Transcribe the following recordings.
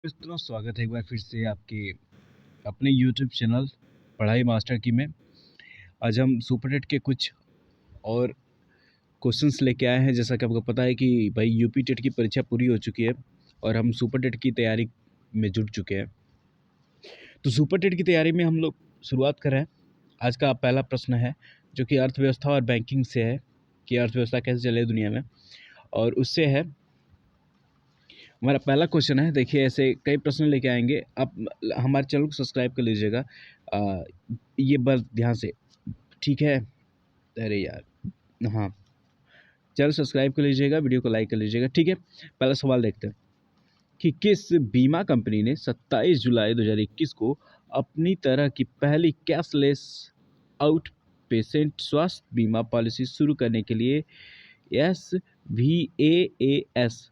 मित्रों, स्वागत है एक बार फिर से आपके अपने YouTube चैनल पढ़ाई मास्टर की में। आज हम सुपर टेट के कुछ और क्वेश्चंस लेके आए हैं। जैसा कि आपको पता है कि भाई यूपी टेट की परीक्षा पूरी हो चुकी है और हम सुपर टेट की तैयारी में जुट चुके हैं। तो सुपर टेट की तैयारी में हम लोग शुरुआत कर रहे हैं। आज का पहला प्रश्न है जो कि अर्थव्यवस्था और बैंकिंग से है कि अर्थव्यवस्था कैसे चले दुनिया में, और उससे है हमारा पहला क्वेश्चन है। देखिए, ऐसे कई प्रश्न लेके आएंगे। आप हमारे चैनल को सब्सक्राइब कर लीजिएगा, ये बस ध्यान से, ठीक है। अरे यार, हाँ, चैनल सब्सक्राइब कर लीजिएगा, वीडियो को लाइक कर लीजिएगा, ठीक है। पहला सवाल देखते हैं कि किस बीमा कंपनी ने 27 जुलाई 2021 को अपनी तरह की पहली कैशलेस आउट पेशेंट स्वास्थ्य बीमा पॉलिसी शुरू करने के लिए SVAAS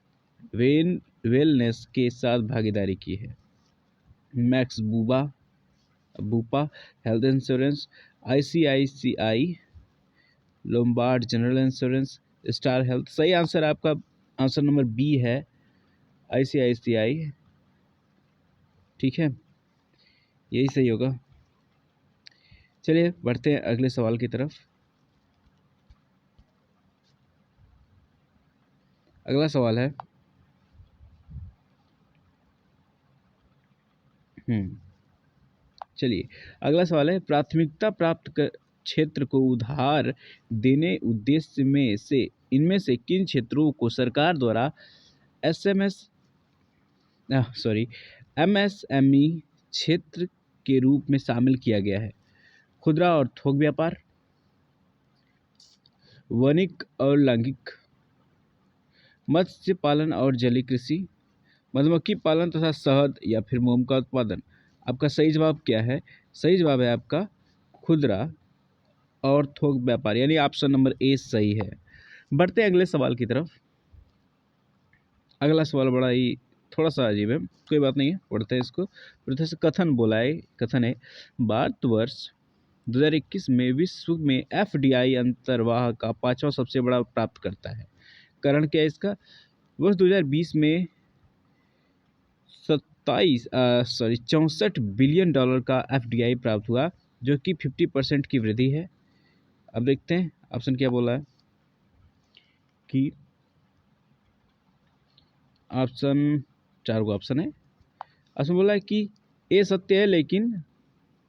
वेलनेस के साथ भागीदारी की है। Max Bupa health insurance, ICICI Lombard general insurance, star health. सही आंसर आपका आंसर नंबर बी है, ICICI, ठीक है, यही सही होगा। चलिए बढ़ते हैं अगले सवाल की तरफ। अगला सवाल है चलिए, अगला सवाल है प्राथमिकता प्राप्त क्षेत्र को उधार देने उद्देश्य में से इनमें से किन क्षेत्रों को सरकार द्वारा MSME क्षेत्र के रूप में शामिल किया गया है? खुदरा और थोक व्यापार, वनिक और लैंगिक, मत्स्य पालन और जलीय कृषि, मधुमक्खी पालन तथा शहद या फिर मोम का उत्पादन। आपका सही जवाब क्या है? सही जवाब है आपका खुदरा और थोक व्यापार, यानी ऑप्शन नंबर ए सही है। बढ़ते हैं अगले सवाल की तरफ। अगला सवाल बड़ा ही थोड़ा सा अजीब है, कोई बात नहीं है, पढ़ते हैं इसको। पढ़ते से कथन है भारत वर्ष 2021 में विश्व में FDI अंतर्वाह का 5वां सबसे बड़ा प्राप्त करता है। कारण क्या है इसका? वर्ष 2020 में 64 बिलियन डॉलर का FDI प्राप्त हुआ, जो कि 50% की वृद्धि है। अब देखते हैं ऑप्शन क्या बोला है कि ऑप्शन 4 को ऑप्शन है। ऑप्शन बोला है कि ए सत्य है लेकिन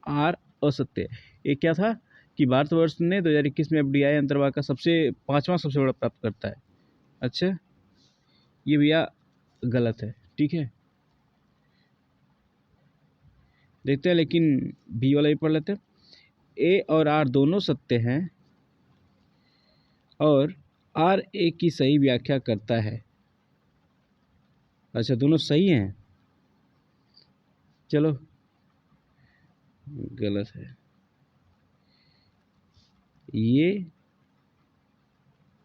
आर असत्य है। ये क्या था कि भारतवर्ष ने 2021 में FDI अंतर्वाह का 5वां सबसे बड़ा प्राप्त करता है। अच्छा, ये भैया गलत है, ठीक है। देखते हैं, लेकिन बी वाला भी पढ़ लेते हैं। ए और आर दोनों सत्य हैं और आर ए की सही व्याख्या करता है। अच्छा, दोनों सही हैं, चलो गलत है ये,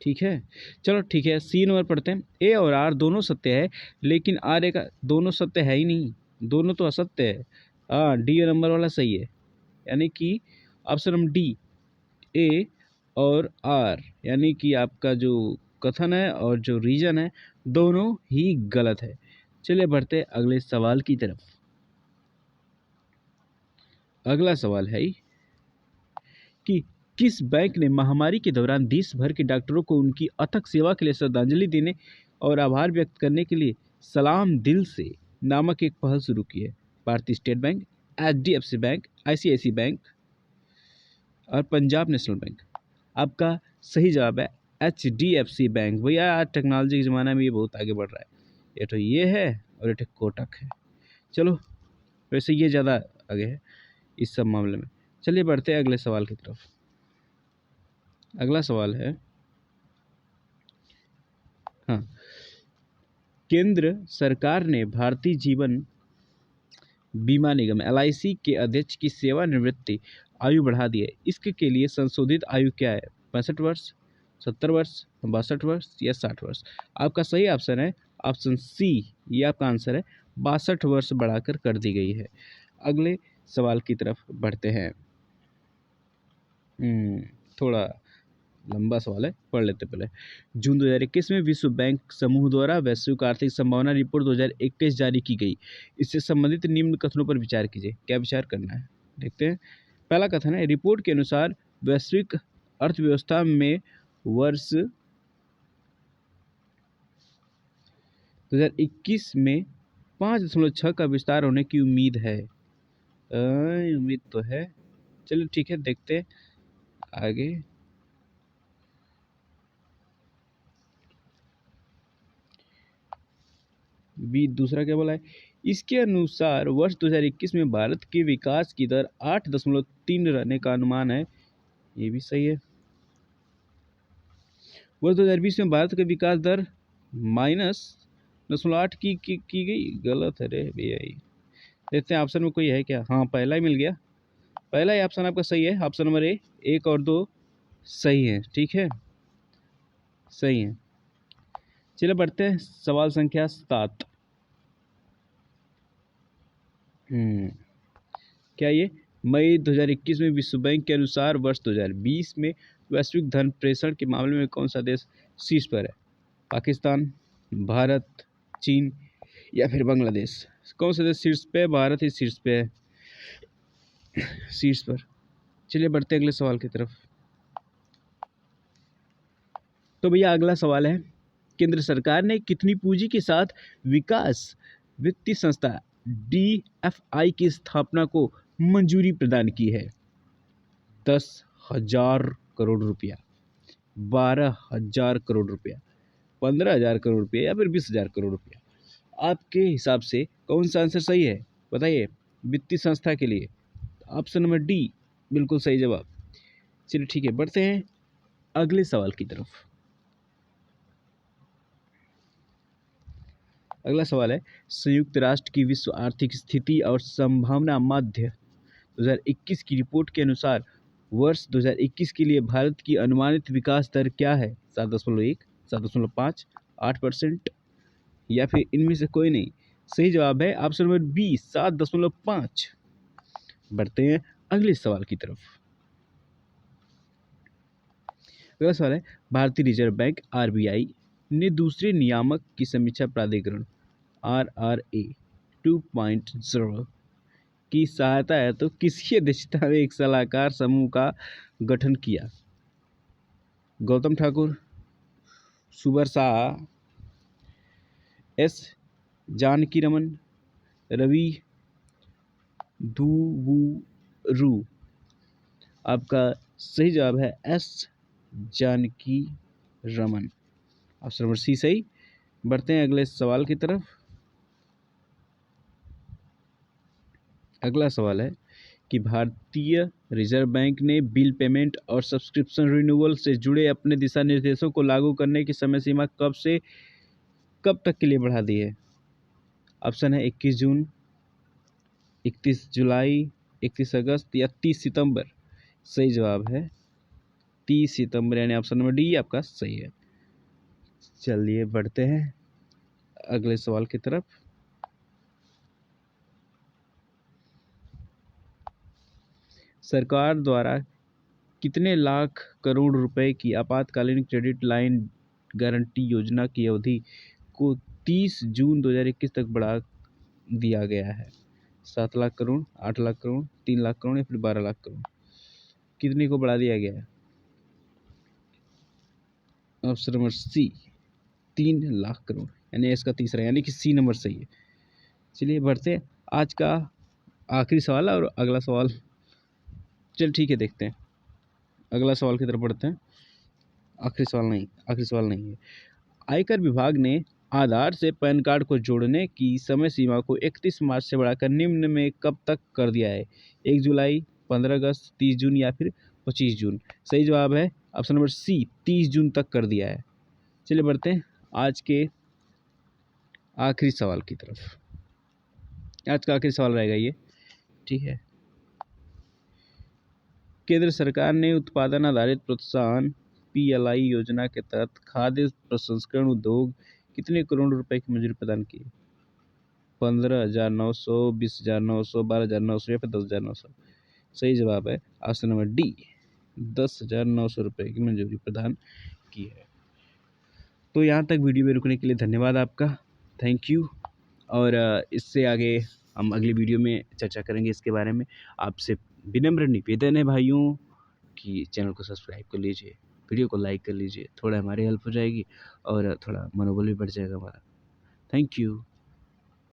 ठीक है। चलो ठीक है, सी नंबर पढ़ते हैं। ए और आर दोनों सत्य है लेकिन आर ए का दोनों सत्य है ही नहीं, दोनों तो असत्य है। हाँ, डी नंबर वाला सही है, यानी कि ऑप्शन नंबर डी, ए और आर, यानी कि आपका जो कथन है और जो रीजन है दोनों ही गलत है। चलिए बढ़ते अगले सवाल की तरफ। अगला सवाल है कि किस बैंक ने महामारी के दौरान देश भर के डॉक्टरों को उनकी अथक सेवा के लिए श्रद्धांजलि देने और आभार व्यक्त करने के लिए सलाम दिल से नामक एक पहल शुरू की है? भारतीय state bank, HDFC bank, ICICI bank और पंजाब नेशनल बैंक। आपका सही जवाब है HDFC बैंक। भैया आज टेक्नोलॉजी के ज़माने में ये बहुत आगे बढ़ रहा है। ये तो ये है और ये तो कोटक है। चलो, वैसे ये ज़्यादा आगे है इस सब मामले में। चलिए बढ़ते हैं अगले सवाल की तरफ। अगला सवाल है, हाँ, केंद्र सरकार ने भारतीय जीवन बीमा निगम LIC के अध्यक्ष की सेवानिवृत्ति आयु बढ़ा दी है। इसके के लिए संशोधित आयु क्या है? 65 वर्ष, 70 वर्ष, 62 वर्ष या 60 वर्ष? आपका सही ऑप्शन है ऑप्शन सी, ये आपका आंसर है। 62 वर्ष बढ़ाकर कर दी गई है। अगले सवाल की तरफ बढ़ते हैं। थोड़ा लंबा सवाल है, पढ़ लेते पहले। जून 2021 में विश्व बैंक समूह द्वारा वैश्विक आर्थिक संभावना रिपोर्ट 2021 जारी की गई। इससे संबंधित निम्न कथनों पर विचार कीजिए। क्या विचार करना है, देखते हैं। पहला कथन है, रिपोर्ट के अनुसार वैश्विक अर्थव्यवस्था में वर्ष 2021 में 5.6 का विस्तार होने की उम्मीद है। उम्मीद तो है, चलिए ठीक है, देखते हैं आगे। बी दूसरा क्या बोला है, इसके अनुसार वर्ष 2021 में भारत के विकास की दर 8.3 रहने का अनुमान है। ये भी सही है। वर्ष 2020 में भारत का विकास दर -0.8 की गई, गलत है रे भैया। देखते हैं ऑप्शन में कोई है क्या। हाँ, पहला ही मिल गया, पहला ही ऑप्शन आपका सही है। ऑप्शन नंबर ए, 1 और 2 सही है, ठीक है, सही है। चलिए बढ़ते हैं सवाल संख्या 7। क्या ये, मई 2021 में विश्व बैंक के अनुसार वर्ष 2020 में वैश्विक धन प्रेषण के मामले में कौन सा देश शीर्ष पर है? पाकिस्तान, भारत, चीन या फिर बांग्लादेश? कौन सा देश शीर्ष पे है? भारत ही शीर्ष पे है, शीर्ष पर। चलिए बढ़ते हैं अगले सवाल की तरफ। तो भैया अगला सवाल है, केंद्र सरकार ने कितनी पूंजी के साथ विकास वित्तीय संस्था DFI की स्थापना को मंजूरी प्रदान की है? 10,000 करोड़ रुपया, 12,000 करोड़ रुपया, 15,000 करोड़ रुपया या फिर 20,000 करोड़ रुपया? आपके हिसाब से कौन सा आंसर सही है, बताइए। वित्तीय संस्था के लिए ऑप्शन नंबर डी बिल्कुल सही जवाब। चलिए ठीक है, बढ़ते हैं अगले सवाल की तरफ। अगला सवाल है, संयुक्त राष्ट्र की विश्व आर्थिक स्थिति और संभावना मध्य 2021 की रिपोर्ट के अनुसार वर्ष 2021 के लिए भारत की अनुमानित विकास दर क्या है? 7.1, 7.5, 8% या फिर इनमें से कोई नहीं? सही जवाब है ऑप्शन नंबर बी, 7.5। बढ़ते हैं अगले सवाल की तरफ। अगला सवाल है, भारतीय रिजर्व बैंक RBI ने दूसरे नियामक की समीक्षा प्राधिकरण RRA 2.0 की सहायता है तो किसकी अध्यक्षता में एक सलाहकार समूह का गठन किया? गौतम ठाकुर, सुबर शाह, S जानकी रमन, रवि दुबुरु? आपका सही जवाब है S Janaki Raman, option number C सही। बढ़ते हैं अगले सवाल की तरफ। अगला सवाल है कि भारतीय रिजर्व बैंक ने बिल पेमेंट और सब्सक्रिप्शन रिन्यूअल से जुड़े अपने दिशा निर्देशों को लागू करने की समय सीमा कब से कब तक के लिए बढ़ा दी है? ऑप्शन है 21 जून, 31 जुलाई, 31 अगस्त या 30 सितंबर? सही जवाब है 30 सितंबर, यानी ऑप्शन नंबर डी आपका सही है। चलिए बढ़ते हैं अगले सवाल की तरफ। सरकार द्वारा कितने लाख करोड़ रुपए की आपातकालीन क्रेडिट लाइन गारंटी योजना की अवधि को 30 जून 2021 तक बढ़ा दिया गया है? 7 लाख करोड़, 8 लाख करोड़, 3 लाख करोड़ या फिर 12 लाख करोड़? कितने को बढ़ा दिया गया है? Option number C, 3 lakh crore, यानी इसका तीसरा, यानी कि सी नंबर सही है। चलिए बढ़ते हैं आज का आखिरी सवाल और अगला सवाल। चल ठीक है, देखते हैं अगला सवाल की तरफ बढ़ते हैं। आखिरी सवाल नहीं है। आयकर विभाग ने आधार से पैन कार्ड को जोड़ने की समय सीमा को 31 मार्च से बढ़ाकर निम्न में कब तक कर दिया है? 1 जुलाई, 15 अगस्त, 30 जून या फिर 25 जून? सही जवाब है ऑप्शन नंबर सी, 30 जून तक कर दिया है। चलिए बढ़ते हैं आज के आखिरी सवाल की तरफ। आज का आखिरी सवाल रहेगा ये, ठीक है। केंद्र सरकार ने उत्पादन आधारित प्रोत्साहन PLI योजना के तहत खाद्य प्रसंस्करण उद्योग कितने करोड़ रुपए की मंजूरी प्रदान की? 15,900, 20,900, 12,900 या फिर 10,900? सही जवाब है ऑप्शन नंबर डी, 10,900 रुपये की मंजूरी प्रदान की है। तो यहाँ तक वीडियो में रुकने के लिए धन्यवाद आपका, थैंक यू। और इससे आगे हम अगली वीडियो में चर्चा करेंगे इसके बारे में। आपसे विनम्र निवेदन है भाइयों कि चैनल को सब्सक्राइब कर लीजिए, वीडियो को लाइक कर लीजिए, थोड़ा हमारी हेल्प हो जाएगी और थोड़ा मनोबल भी बढ़ जाएगा हमारा। Thank you.